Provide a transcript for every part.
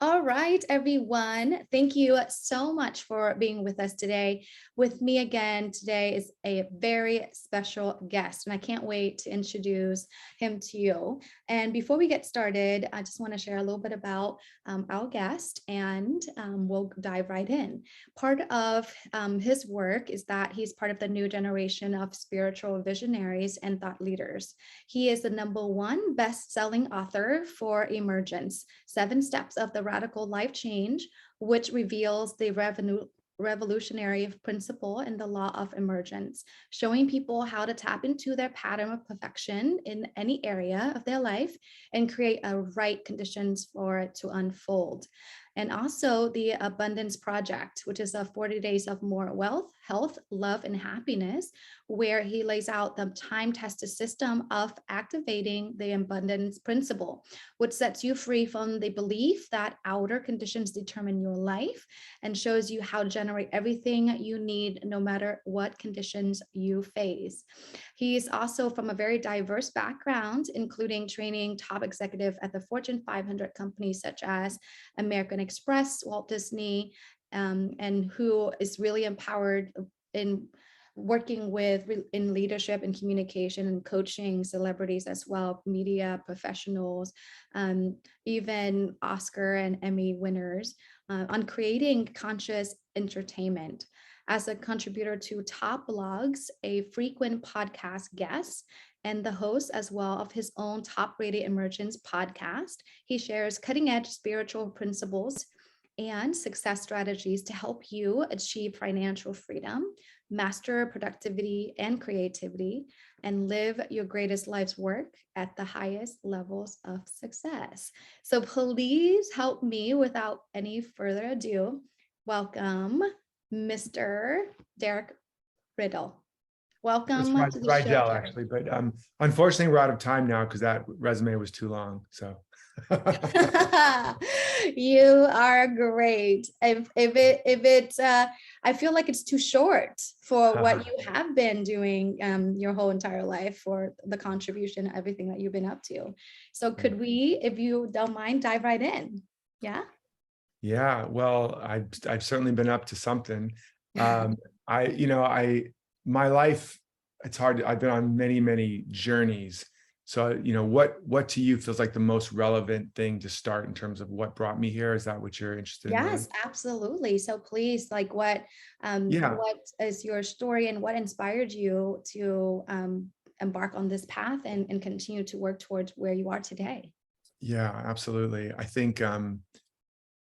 All right, everyone. Thank you so much for being with us today. With me again today is a very special guest, and I can't wait to introduce him to you. And before we get started, I just want to share a little bit about our guest, and we'll dive right in. Part of his work is that he's part of the new generation of spiritual visionaries and thought leaders. He is the #1 best-selling author for Emergence, 7 Steps of the Radical Life Change, which reveals the revolutionary principle in the law of emergence, showing people how to tap into their pattern of perfection in any area of their life and create a right conditions for it to unfold. And also the Abundance Project, which is a 40 days of more wealth, health, love, and happiness, where he lays out the time-tested system of activating the abundance principle, which sets you free from the belief that outer conditions determine your life and shows you how to generate everything you need, no matter what conditions you face. He's also from a very diverse background, including training top executive at the Fortune 500 companies such as American Express, Walt Disney, and who is really empowered in working with in leadership and communication and coaching celebrities as well, media professionals, even Oscar and Emmy winners, on creating conscious entertainment. As a contributor to top blogs, a frequent podcast guest, and the host as well of his own top-rated Emergence podcast. He shares cutting-edge spiritual principles and success strategies to help you achieve financial freedom, master productivity and creativity, and live your greatest life's work at the highest levels of success. So please help me, without any further ado, welcome Mr. Derek Rydall. It's Welcome to the show, Rydall, Derek. actually, but unfortunately, we're out of time now because that resume was too long. So You are great. I feel like it's too short for what you have been doing your whole entire life, for the contribution, everything that you've been up to. So could we, if you don't mind, dive right in? Yeah. Yeah, well, I've certainly been up to something. My life, it's hard. I've been on many journeys. So, what to you feels like the most relevant thing to start in terms of what brought me here? Is that what you're interested in knowing? Yes, absolutely. So please, like what is your story and what inspired you to embark on this path and continue to work towards where you are today? Yeah, absolutely. I think,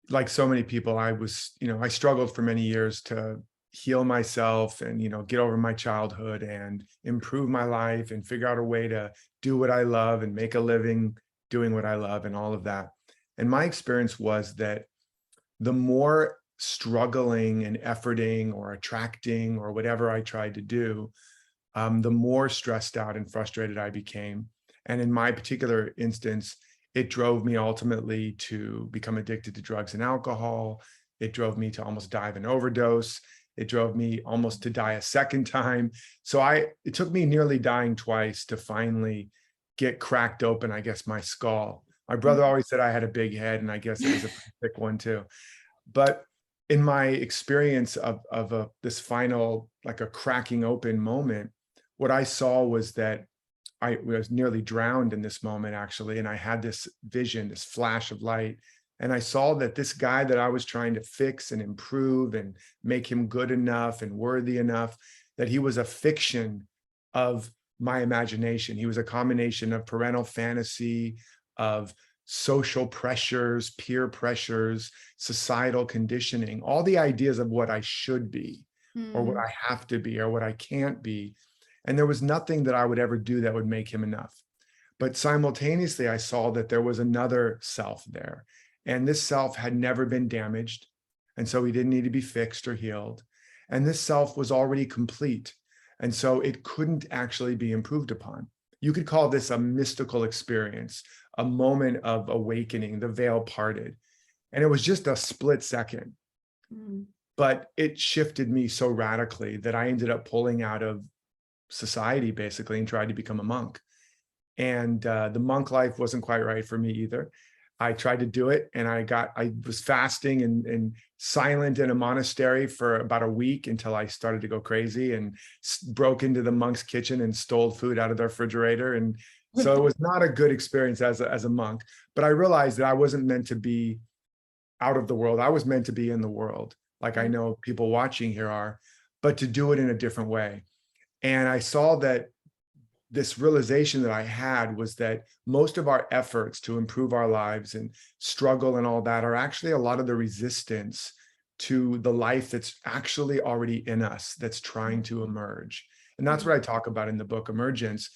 like so many people, I struggled for many years to heal myself and, get over my childhood and improve my life and figure out a way to do what I love and make a living doing what I love and all of that. And my experience was that the more struggling and efforting or attracting or whatever I tried to do, the more stressed out and frustrated I became. And in my particular instance, it drove me ultimately to become addicted to drugs and alcohol. It drove me to almost die of an overdose. It drove me almost to die a second time. So it took me nearly dying twice to finally get cracked open, I guess, my skull. My brother always said I had a big head, and I guess it was a pretty thick one too. But in my experience of this final, like a cracking open moment, what I saw was that I was nearly drowned in this moment, actually. And I had this vision, this flash of light. And I saw that this guy that I was trying to fix and improve and make him good enough and worthy enough, that he was a fiction of my imagination. He was a combination of parental fantasy, of social pressures, peer pressures, societal conditioning, all the ideas of what I should be or what I have to be or what I can't be. And there was nothing that I would ever do that would make him enough. But simultaneously, I saw that there was another self there. And this self had never been damaged. And so he didn't need to be fixed or healed. And this self was already complete. And so it couldn't actually be improved upon. You could call this a mystical experience, a moment of awakening, the veil parted. And it was just a split second. But it shifted me so radically that I ended up pulling out of society basically and tried to become a monk. And the monk life wasn't quite right for me either. I tried to do it, and I was fasting and silent in a monastery for about a week until I started to go crazy and broke into the monk's kitchen and stole food out of their refrigerator. And so it was not a good experience as a monk, but I realized that I wasn't meant to be out of the world. I was meant to be in the world, like I know people watching here are, but to do it in a different way. And I saw that this realization that I had was that most of our efforts to improve our lives and struggle and all that are actually a lot of the resistance to the life that's actually already in us, that's trying to emerge. And that's what I talk about in the book Emergence.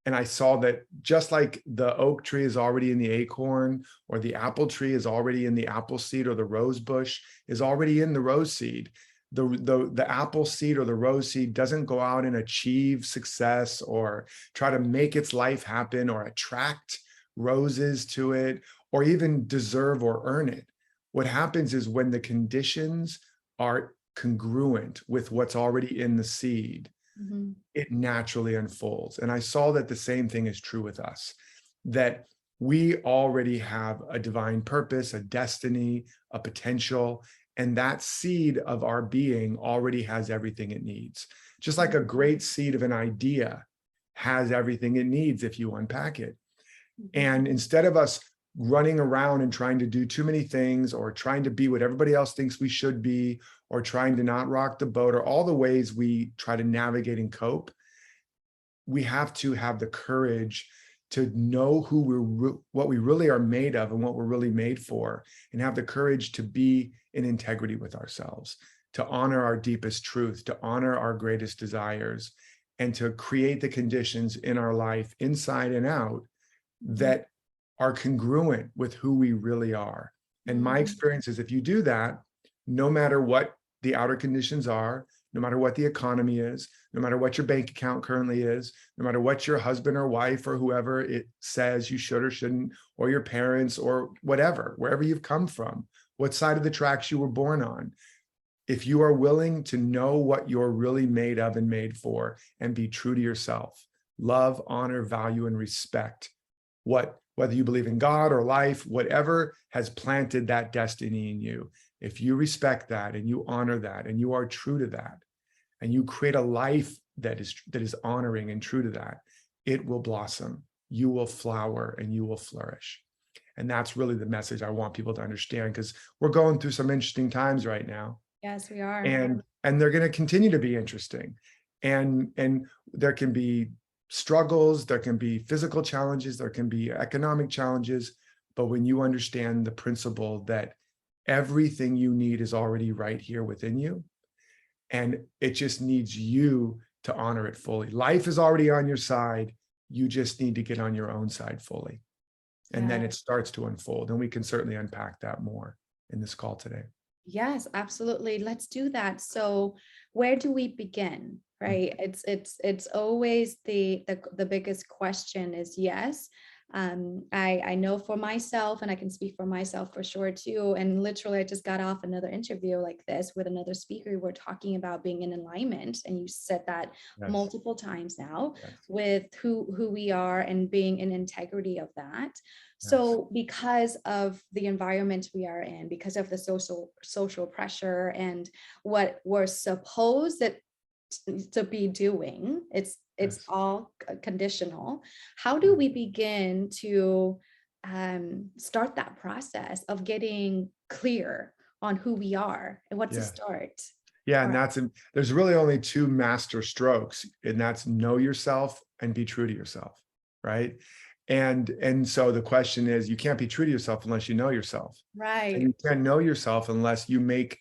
And I saw that just like the oak tree is already in the acorn, or the apple tree is already in the apple seed, or the rose bush is already in the rose seed, the apple seed or the rose seed doesn't go out and achieve success or try to make its life happen or attract roses to it or even deserve or earn it. What happens is when the conditions are congruent with what's already in the seed, it naturally unfolds. And I saw that the same thing is true with us, that we already have a divine purpose, a destiny, a potential, and that seed of our being already has everything it needs. Just like a great seed of an idea has everything it needs if you unpack it. And instead of us running around and trying to do too many things or trying to be what everybody else thinks we should be or trying to not rock the boat or all the ways we try to navigate and cope, we have to have the courage to know what we really are made of and what we're really made for, and have the courage to be in integrity with ourselves, to honor our deepest truth, to honor our greatest desires, and to create the conditions in our life, inside and out, that are congruent with who we really are. And my experience is if you do that, no matter what the outer conditions are, no matter what the economy is, no matter what your bank account currently is, no matter what your husband or wife or whoever it says you should or shouldn't, or your parents or whatever, wherever you've come from, what side of the tracks you were born on, if you are willing to know what you're really made of and made for and be true to yourself, love, honor, value, and respect whether you believe in God or life, whatever has planted that destiny in you, if you respect that and you honor that and you are true to that, and you create a life that is honoring and true to that, it will blossom, you will flower, and you will flourish. And that's really the message I want people to understand, because we're going through some interesting times right now. Yes, we are. And they're going to continue to be interesting. And there can be struggles, there can be physical challenges, there can be economic challenges. But when you understand the principle that everything you need is already right here within you, and it just needs you to honor it fully. Life is already on your side. You just need to get on your own side fully. And then it starts to unfold. And we can certainly unpack that more in this call today. Yes, absolutely. Let's do that. So where do we begin? Right. It's always the biggest question is yes. I know for myself, and I can speak for myself for sure too. And literally, I just got off another interview like this with another speaker. We're talking about being in alignment, and you said that multiple times now with who we are and being in integrity of that. So because of the environment we are in, because of the social pressure and what we're supposed to be doing, it's all conditional. How do we begin to start that process of getting clear on who we are and what to start? Yeah, and there's really only two master strokes, and that's know yourself and be true to yourself, right? And so the question is, you can't be true to yourself unless you know yourself. Right. And you can't know yourself unless you make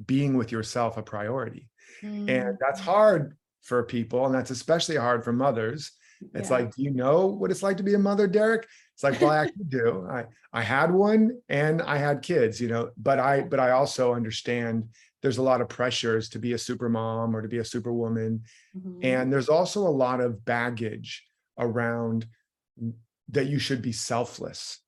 being with yourself a priority. And that's hard for people, and that's especially hard for mothers. It's like, do you know what it's like to be a mother, Derek? It's like, well, I actually do. I had one and I had kids, but I also understand there's a lot of pressures to be a super mom or to be a super woman. And there's also a lot of baggage around that you should be selfless,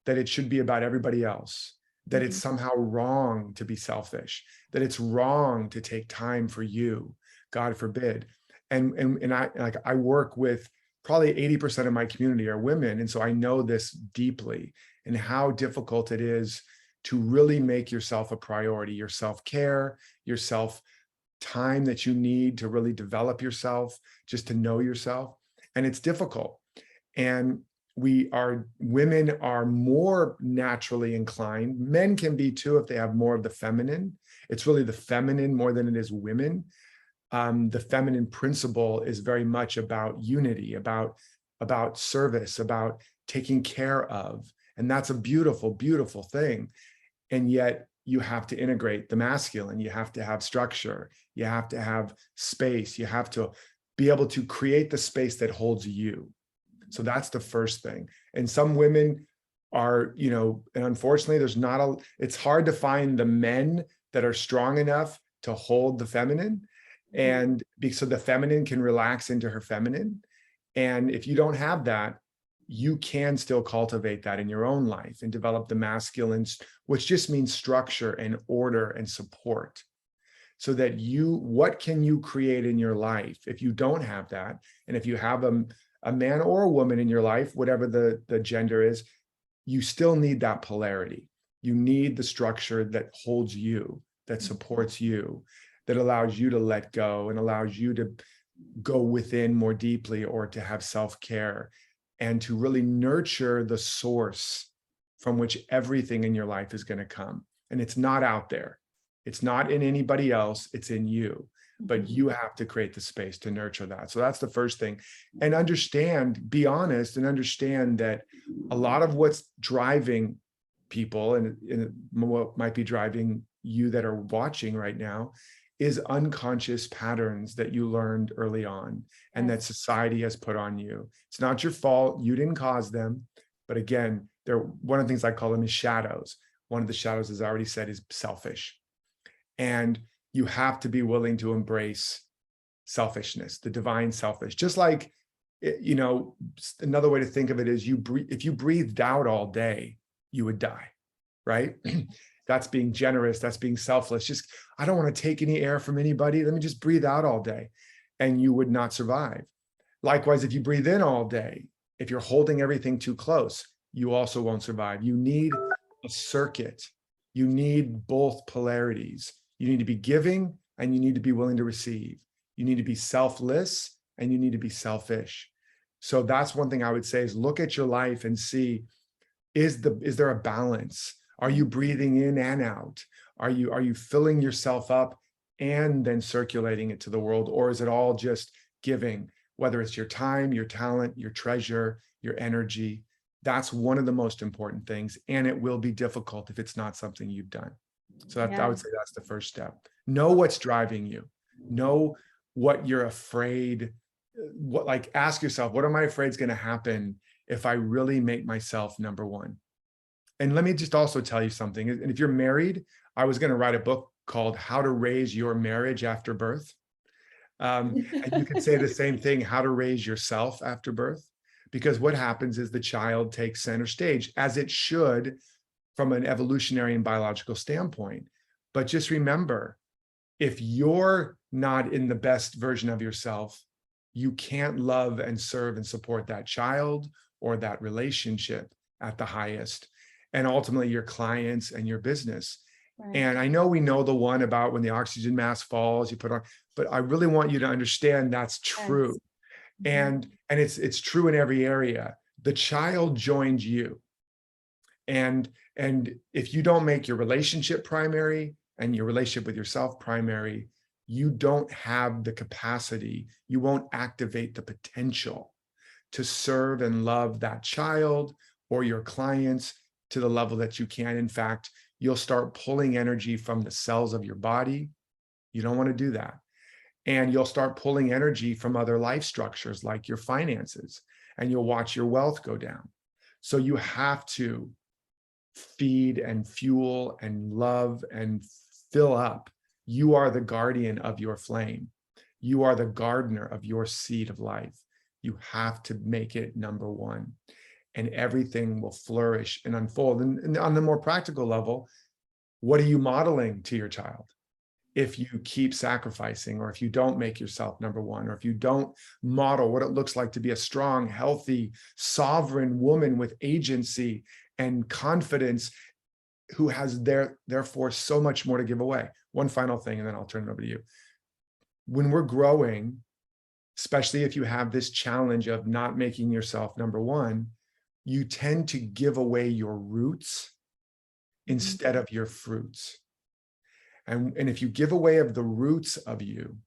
that it should be about everybody else, that it's somehow wrong to be selfish, that it's wrong to take time for you, God forbid. And I work with probably 80% of my community are women. And so I know this deeply. and how difficult it is to really make yourself a priority, your self-care, your self time that you need to really develop yourself, just to know yourself. And it's difficult. And women are more naturally inclined. Men can be too if they have more of the feminine. It's really the feminine more than it is women. The feminine principle is very much about unity, about service, about taking care of. And that's a beautiful, beautiful thing. And yet you have to integrate the masculine. You have to have structure. You have to have space. You have to be able to create the space that holds you. So that's the first thing. And some women are, and unfortunately it's hard to find the men that are strong enough to hold the feminine. And so the feminine can relax into her feminine. And if you don't have that, you can still cultivate that in your own life and develop the masculine, which just means structure and order and support. So that what can you create in your life if you don't have that? And if you have a man or a woman in your life, whatever the gender is, you still need that polarity. You need the structure that holds you, that supports you, that allows you to let go and allows you to go within more deeply, or to have self-care and to really nurture the source from which everything in your life is going to come. And it's not out there. It's not in anybody else. It's in you. But you have to create the space to nurture that. So that's the first thing. And be honest and understand that a lot of what's driving people and what might be driving you that are watching right now is unconscious patterns that you learned early on and that society has put on you. It's not your fault. You didn't cause them. But again, one of the things I call them is shadows. One of the shadows, as I already said, is selfish. And you have to be willing to embrace selfishness, the divine selfish. Just like, another way to think of it is if you breathed out all day, you would die, right? That's being generous. That's being selfless. I don't want to take any air from anybody. Let me just breathe out all day. And you would not survive. Likewise, if you breathe in all day, if you're holding everything too close, you also won't survive. You need a circuit. You need both polarities. You need to be giving and you need to be willing to receive. You need to be selfless and you need to be selfish. So that's one thing I would say is look at your life and see, is there a balance? Are you breathing in and out? Are you filling yourself up and then circulating it to the world? Or is it all just giving, whether it's your time, your talent, your treasure, your energy? That's one of the most important things. And it will be difficult if it's not something you've done. So I would say that's the first step. Know what's driving you. Know what you're afraid. Ask yourself, what am I afraid is going to happen if I really make myself number one? And let me just also tell you something. And if you're married, I was going to write a book called How to Raise Your Marriage After Birth. And you could say the same thing, how to raise yourself after birth. Because what happens is the child takes center stage, as it should from an evolutionary and biological standpoint. But just remember, if you're not in the best version of yourself, you can't love and serve and support that child or that relationship at the highest, and ultimately your clients and your business. Right. And I know we know the one about when the oxygen mask falls, you put on, but I really want you to understand that's true. Yes. And it's true in every area. The child joins you. And if you don't make your relationship primary and your relationship with yourself primary, you don't have the capacity, you won't activate the potential to serve and love that child or your clients to the level that you can. In fact, you'll start pulling energy from the cells of your body. You don't want to do that. And you'll start pulling energy from other life structures like your finances, and you'll watch your wealth go down. So you have to feed and fuel and love and fill up. You are the guardian of your flame. You are the gardener of your seed of life. You have to make it number one, and everything will flourish and unfold. And on the more practical level, what are you modeling to your child? If you keep sacrificing, or if you don't make yourself number one, or if you don't model what it looks like to be a strong, healthy, sovereign woman with agency and confidence, who has therefore so much more to give away. One final thing, and then I'll turn it over to you. When we're growing, especially if you have this challenge of not making yourself number one, you tend to give away your roots instead of your fruits. And if you give away of the roots of you,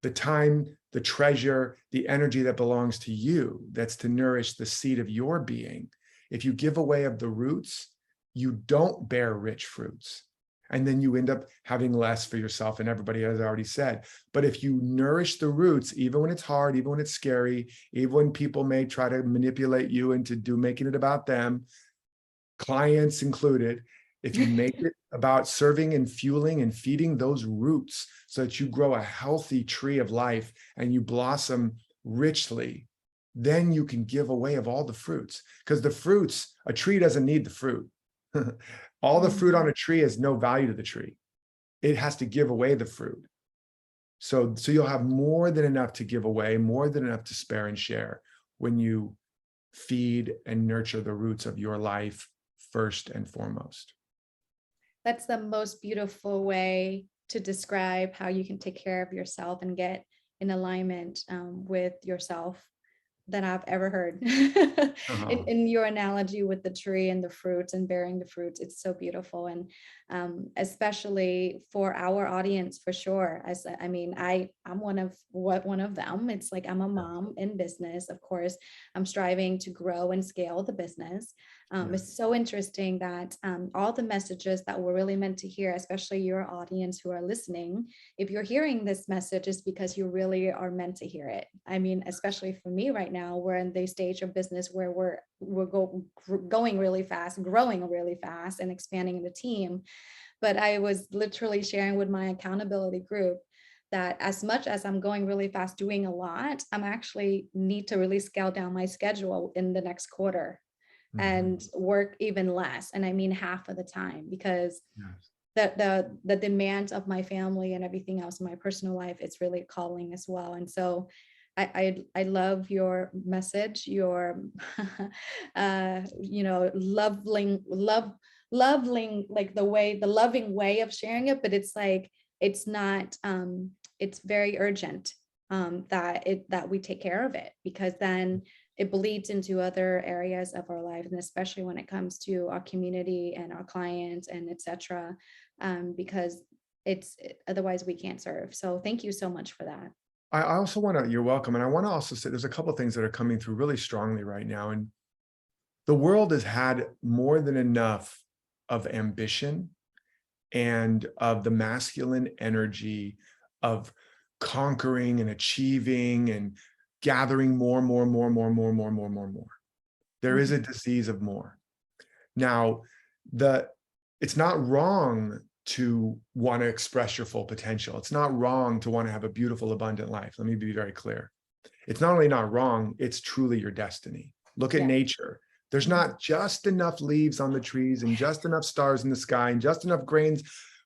the time, the treasure, the energy that belongs to you, that's to nourish the seed of your being, if you give away of the roots, you don't bear rich fruits. And then you end up having less for yourself and everybody, as I already said. But if you nourish the roots, even when it's hard, even when it's scary, even when people may try to manipulate you into making it about them, clients included, if you make it about serving and fueling and feeding those roots so that you grow a healthy tree of life and you blossom richly, then you can give away of all the fruits. Because the fruits, a tree doesn't need the fruit. All the fruit on a tree has no value to the tree. It has to give away the fruit. So you'll have more than enough to give away, more than enough to spare and share when you feed and nurture the roots of your life first and foremost. That's the most beautiful way to describe how you can take care of yourself and get in alignment with yourself that I've ever heard. In your analogy with the tree and the fruits and bearing the fruits, it's so beautiful. And especially for our audience, for sure. I'm one of them. It's like, I'm a mom in business. Of course, I'm striving to grow and scale the business. It's so interesting that all the messages that we're really meant to hear, especially your audience who are listening, if you're hearing this message, is because you really are meant to hear it. I mean, especially for me right now, we're in the stage of business where we're going really fast, growing really fast, and expanding the team. But I was literally sharing with my accountability group that as much as I'm going really fast, doing a lot, I'm actually need to really scale down my schedule in the next quarter and work even less. And I mean half of the time, because the demands of my family and everything else in my personal life, it's really calling as well. And so I love your message, your loving, like the loving way of sharing it, but it's like, it's not it's very urgent that we take care of it, because then it bleeds into other areas of our life, and especially when it comes to our community and our clients and etc. Because otherwise we can't serve. So thank you so much for that. I also want to, you're welcome. And I want to also say there's a couple of things that are coming through really strongly right now. And the world has had more than enough of ambition and of the masculine energy of conquering and achieving and gathering more. There is a disease of more. Now, it's not wrong to want to express your full potential. It's not wrong to want to have a beautiful, abundant life. Let me be very clear. It's not only not wrong, it's truly your destiny. Look at nature. There's not just enough leaves on the trees and just enough stars in the sky and just enough grains.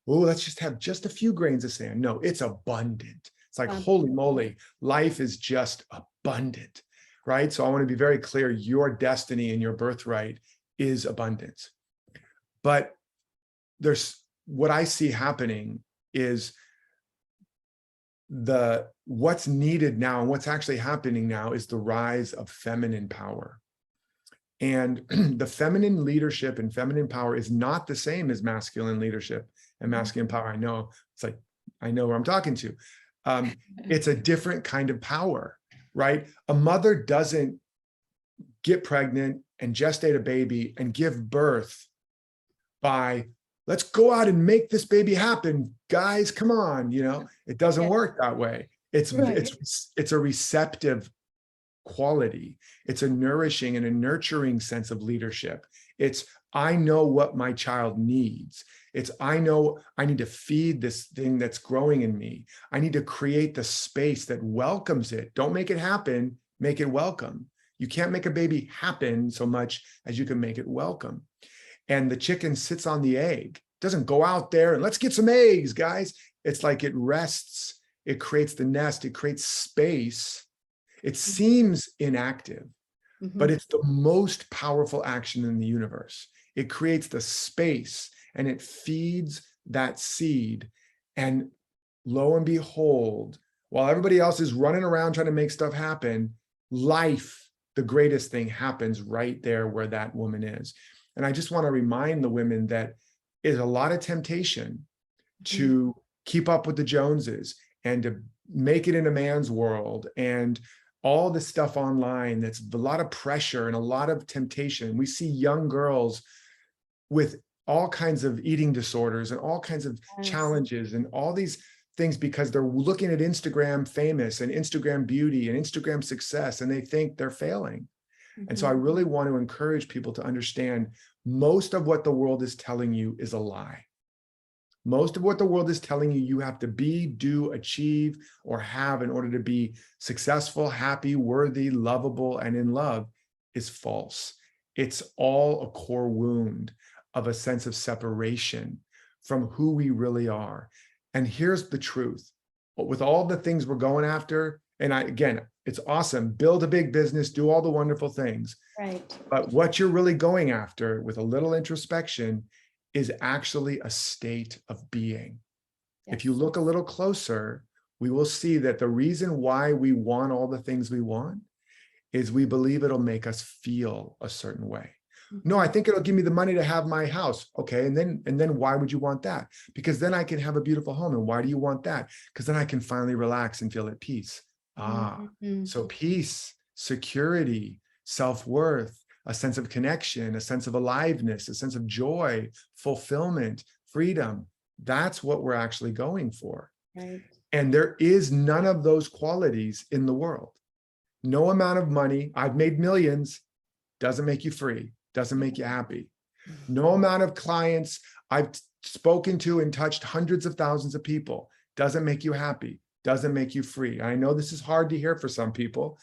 Oh, let's just have just a few grains of sand. No, it's abundant. It's like, holy moly, life is just abundant, right? So I want to be very clear. Your destiny and your birthright is abundance. But what I see happening is what's needed now and what's actually happening now is the rise of feminine power. And the feminine leadership and feminine power is not the same as masculine leadership and masculine power. I know, it's like, I know who I'm talking to. It's a different kind of power, right? A mother doesn't get pregnant and gestate a baby and give birth by, let's go out and make this baby happen, guys, come on, it doesn't work that way. It's a receptive quality. It's a nourishing and a nurturing sense of leadership. It's, I know what my child needs. It's, I know I need to feed this thing that's growing in me. I need to create the space that welcomes it. Don't make it happen, make it welcome. You can't make a baby happen so much as you can make it welcome. And the chicken sits on the egg, doesn't go out there and let's get some eggs, guys. It's like it rests, it creates the nest, it creates space. It seems inactive, but Mhm. it's the most powerful action in the universe. It creates the space and it feeds that seed. And lo and behold, while everybody else is running around trying to make stuff happen, life, the greatest thing, happens right there where that woman is. And I just want to remind the women that is a lot of temptation Mhm. to keep up with the Joneses and to make it in a man's world and all the stuff online. That's a lot of pressure and a lot of temptation. We see young girls with all kinds of eating disorders and all kinds of Yes. challenges and all these things because they're looking at Instagram famous and Instagram beauty and Instagram success, and they think they're failing. And so I Mhm. really want to encourage people to understand most of what the world is telling you is a lie. Most of what the world is telling you you have to be, do, achieve, or have in order to be successful, happy, worthy, lovable, and in love is false. It's all a core wound of a sense of separation from who we really are. And here's the truth. With all the things we're going after, and again, it's awesome. Build a big business, do all the wonderful things. Right. But what you're really going after with a little introspection is actually a state of being. If you Yes. look a little closer, we will see that the reason why we want all the things we want is we believe it'll make us feel a certain way. No, I Mhm. think it'll give me the money to have my house. Okay. And then why would you want that? Because then I can have a beautiful home. And why do you want that? Because then I can finally relax and feel at peace. Ah, Mhm. so peace, security, self-worth, a sense of connection, a sense of aliveness, a sense of joy, fulfillment, freedom. That's what we're actually going for. Right. And there is none of those qualities in the world. No amount of money, I've made millions, doesn't make you free, doesn't make you happy. No amount of clients I've spoken to and touched hundreds of thousands of people doesn't make you happy, doesn't make you free. I know this is hard to hear for some people.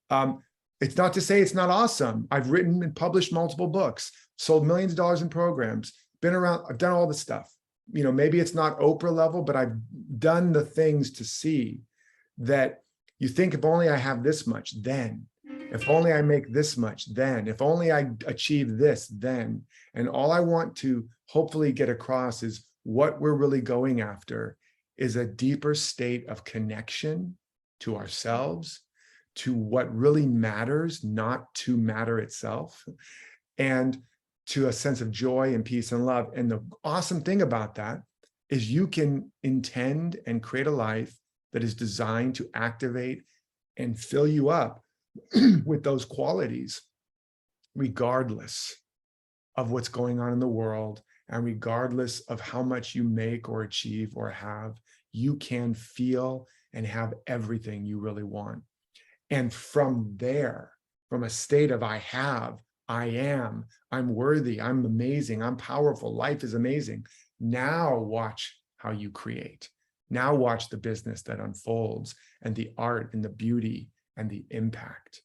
Um, it's not to say it's not awesome. I've written and published multiple books, sold millions of dollars in programs, been around, I've done all the stuff. You know, maybe it's not Oprah level, but I've done the things to see that you think if only I have this much, then. If only I make this much, then. If only I achieve this, then. And all I want to hopefully get across is what we're really going after is a deeper state of connection to ourselves, to what really matters, not to matter itself, and to a sense of joy and peace and love. And the awesome thing about that is you can intend and create a life that is designed to activate and fill you up with those qualities, regardless of what's going on in the world and regardless of how much you make or achieve or have. You can feel and have everything you really want. And from there, from a state of I have, I am, I'm worthy, I'm amazing, I'm powerful, life is amazing. Now watch how you create. Now watch the business that unfolds and the art and the beauty and the impact.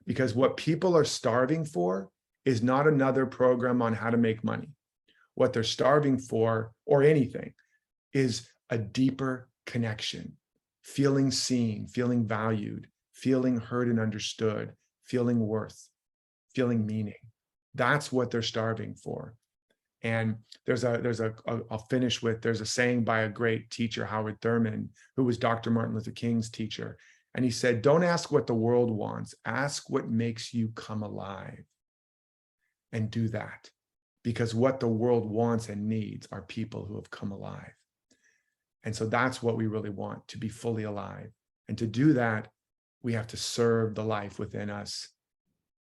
Because what people are starving for is not another program on how to make money. What they're starving for, or anything, is a deeper connection, feeling seen, feeling valued, feeling heard and understood, feeling worth, feeling meaning. That's what they're starving for. And I'll finish with, there's a saying by a great teacher, Howard Thurman, who was Dr. Martin Luther King's teacher. And he said, don't ask what the world wants, ask what makes you come alive, and do that. Because what the world wants and needs are people who have come alive. And so that's what we really want, to be fully alive. And to do that, we have to serve the life within us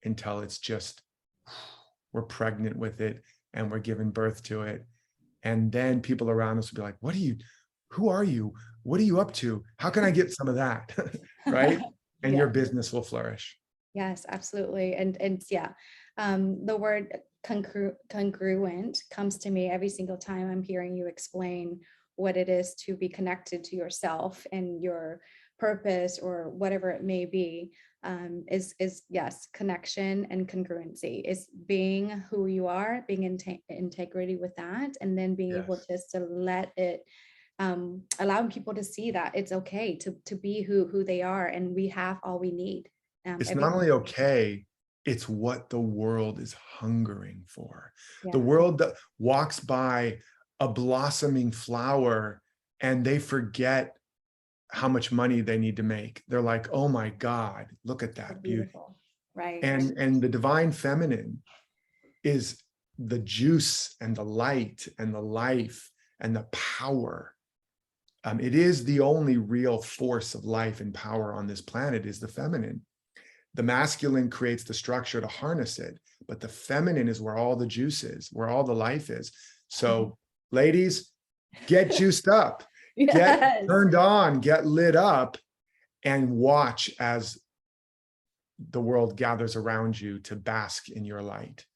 until it's just, we're pregnant with it and we're giving birth to it. And then people around us will be like, who are you? What are you up to? How can I get some of that? Right? And Yeah. your business will flourish. Yes, absolutely. And yeah, the word congruent comes to me every single time I'm hearing you explain what it is to be connected to yourself and your purpose or whatever it may be. Is yes, connection and congruency is being who you are, being in integrity with that, and then being able Yes. just to let it allowing people to see that it's okay to be who they are, and we have all we need. It's not Everything. only okay, It's what the world is hungering for. The Yeah. world that walks by a blossoming flower and they forget how much money they need to make. They're like, oh my God, look at So that beauty. beautiful. Right. And the divine feminine is the juice and the light and the life and the power. It is the only real force of life and power on this planet is the feminine. The masculine creates the structure to harness it, but the feminine is where all the juice is, where all the life is. So ladies, get juiced up, get Yes. turned on, get lit up, and watch as the world gathers around you to bask in your light.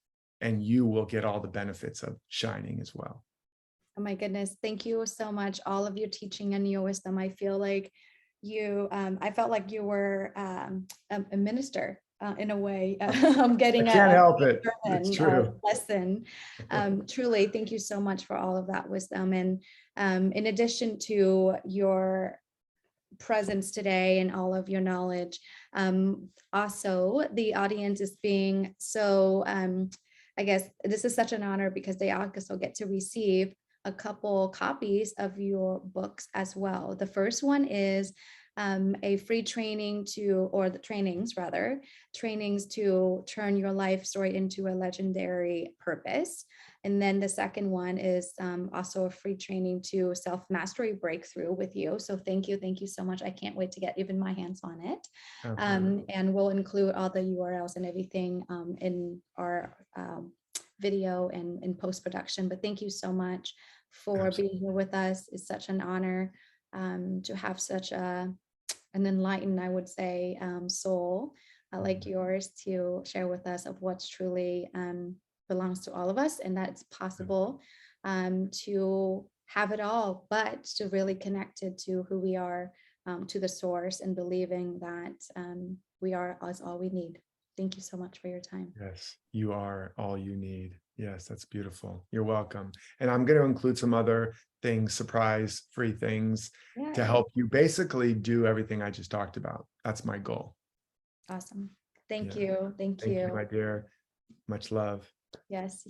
And you will get all the benefits of shining as well. Oh my goodness. Thank you so much. All of your teaching and your wisdom. I feel like I felt like you were a minister in a way. I'm getting I can't a help it. It's sermon true. lesson. Truly, thank you so much for all of that wisdom. And in addition to your presence today and all of your knowledge, also the audience is being so, I guess this is such an honor because they also get to receive a couple copies of your books as well. The first one is a free training or the trainings rather, trainings to turn your life story into a legendary purpose. And then the second one is also a free training to self-mastery breakthrough with you. So thank you so much. I can't wait to get even my hands on it. And we'll include all the URLs and everything in our video and in post-production. But thank you so much for being here with us. It's such an honor to have such an enlightened, I would say, soul like yours to share with us of what's truly belongs to all of us, and that it's possible to have it all, but to really connect it to who we are, to the source, and believing that we are all we need. Thank you so much for your time. Yes, you are all you need. Yes, that's beautiful. You're welcome. And I'm going to include some other things, surprise free things to help you basically do everything I just talked about. That's my goal. Awesome. Thank Yeah. you. Thank Thank you, you. my dear. Much love. Yes.